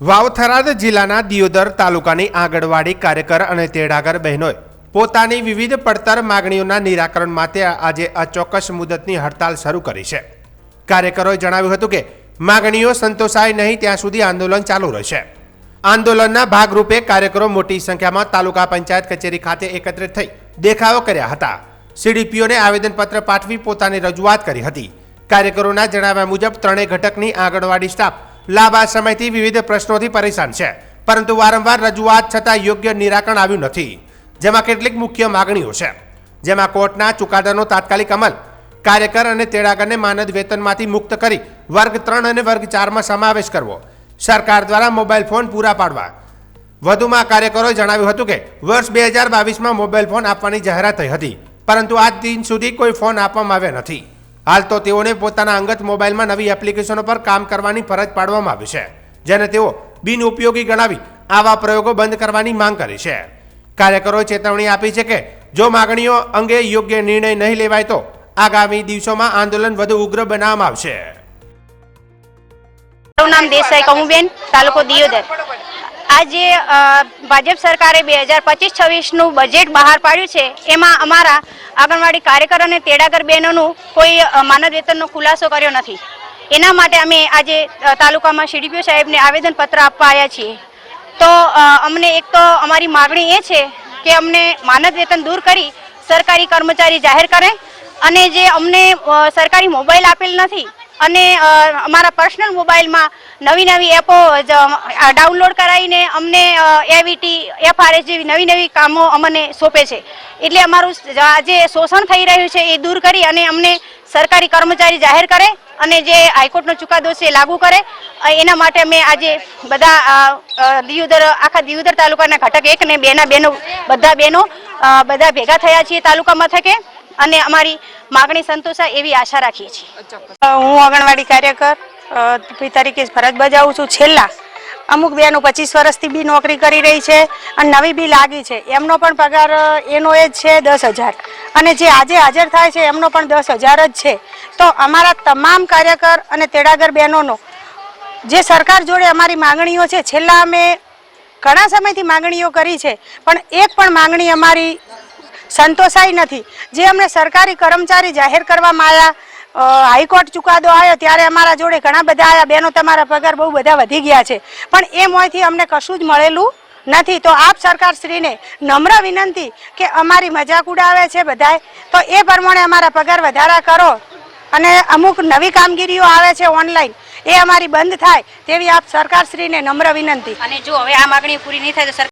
વાવ-થરાદ જિલ્લાના દિયોદર તાલુકાની આંગણવાડી કાર્યકર અને તેડાગર બહેનોએ પોતાની વિવિધ પડતર માગણીઓના નિરાકરણ માટે આજે અચોક્કસ મુદતની હડતાલ શરૂ કરી છે। કાર્યકરોએ જણાવ્યું હતું કે માગણીઓ સંતોષાય નહીં ત્યાં સુધી આંદોલન ચાલુ રહેશે। આંદોલનના ભાગરૂપે કાર્યકરો મોટી સંખ્યામાં તાલુકા પંચાયત કચેરી ખાતે એકત્રિત થઈ દેખાવો કર્યા હતા। સીડીપીઓને આવેદનપત્ર પાઠવી પોતાની રજૂઆત કરી હતી। કાર્યકરોના જણાવ્યા મુજબ ત્રણેય ઘટકની આંગણવાડી સ્ટાફ લાંબા સમયથી વિવિધ પ્રશ્નોથી પરેશાન છે, પરંતુ વારંવાર રજૂઆત છતાં યોગ્ય નિરાકરણ આવ્યું નથી। જેમાં કેટલીક મુખ્ય માગણીઓ છે, જેમાં કોર્ટના ચુકાદાનો તાત્કાલિક અમલ, કાર્યકર અને તેડાગરને માનદ વેતનમાંથી મુક્ત કરી વર્ગ 3 અને વર્ગ 4માં સમાવેશ કરવો, સરકાર દ્વારા મોબાઈલ ફોન પૂરા પાડવા। વધુમાં કાર્યકરોએ જણાવ્યું હતું કે વર્ષ 2022માં મોબાઈલ ફોન આપવાની જાહેરાત થઈ હતી, પરંતુ આજ દિન સુધી કોઈ ફોન આપવામાં આવ્યા નથી। હાલ તો તેઓને પોતાના અંગત મોબાઈલમાં નવી એપ્લિકેશનો પર કામ કરવાની ફરજ પાડવામાં આવી છે, જેને તેઓ બિનઉપયોગી ગણાવી આવા પ્રયોગો બંધ કરવાની માંગ કરી છે। કાર્યકરોએ ચેતવણી આપી છે કે જો માગણીઓ અંગે યોગ્ય નિર્ણય નહીં લેવાય તો આગામી દિવસોમાં આંદોલન વધુ ઉગ્ર બનાવવામાં આવશે। મારું નામ દેસાઈ કમુબેન, તાલુકો દિયોદર। આજે ભાજપ સરકારે 2025-26નું બજેટ બહાર પાડ્યું છે। એમાં અમારા આંગણવાડી કાર્યકર અને તેડાગર બહેનોનું કોઈ માનદ વેતનનો ખુલાસો કર્યો નથી। એના માટે અમે આજે તાલુકામાં સીડીપીઓ સાહેબને આવેદનપત્ર આપવા આવ્યા છીએ। તો અમને એક તો અમારી માગણી એ છે કે અમને માનદ વેતન દૂર કરી સરકારી કર્મચારી જાહેર કરે, અને જે અમને સરકારી મોબાઈલ આપેલ નથી અને અમારા પર્સનલ મોબાઈલમાં નવી એપો ડાઉનલોડ કરાવીને અમને એવીટી, એફઆરએસ જેવી નવી કામો અમને સોંપે છે। એટલે અમારું જે શોષણ થઈ રહ્યું છે એ દૂર કરી અને અમને સરકારી કર્મચારી જાહેર કરે અને જે હાઈકોર્ટનો ચુકાદો છે એ લાગુ કરે। એના માટે અમે આજે બધા આખા દિયોદર તાલુકાના ઘટક 1 ને 2 ના બહેનો બધા ભેગા થયા છીએ તાલુકા મથકે, અને અમારી માગણી સંતોષાય એવી આશા રાખીએ છીએ। હું આંગણવાડી કાર્યકર તરીકે ફરજ બજાવું છું। છેલ્લા અમુક બહેનો 25 વર્ષથી બી નોકરી કરી રહી છે અને નવી બી લાગી છે, એમનો પણ પગાર એનો એ જ છે 10,000, અને જે આજે હાજર થાય છે એમનો પણ 10,000 જ છે। તો અમારા તમામ કાર્યકર અને તેડાગર બહેનોનો જે સરકાર જોડે અમારી માંગણીઓ છે, છેલ્લા અમે ઘણા સમયથી માંગણીઓ કરી છે, પણ એક પણ માંગણી અમારી સંતોષાઈ નથી। જે અમને સરકારી કર્મચારી જાહેર કરવામાં આવ્યા, હાઈકોર્ટ ચુકાદો આવ્યો ત્યારે અમારા જોડે ઘણા બધા આવ્યા, બહેનો તમારા પગાર બહુ બધા વધી ગયા છે, પણ એ મોંથી અમને કશું જ મળેલું નથી। તો આપ સરકારશ્રીને નમ્ર વિનંતી કે અમારી મજાક ઉડાવે છે બધાય, તો એ પ્રમાણે અમારા પગાર વધારા કરો, અને અમુક નવી કામગીરીઓ આવે છે ઓનલાઈન, એ અમારી બંધ થાય તેવી આપ સરકારશ્રીને નમ્ર વિનંતી। અને જો હવે આ માગણી પૂરી નહીં થાય તો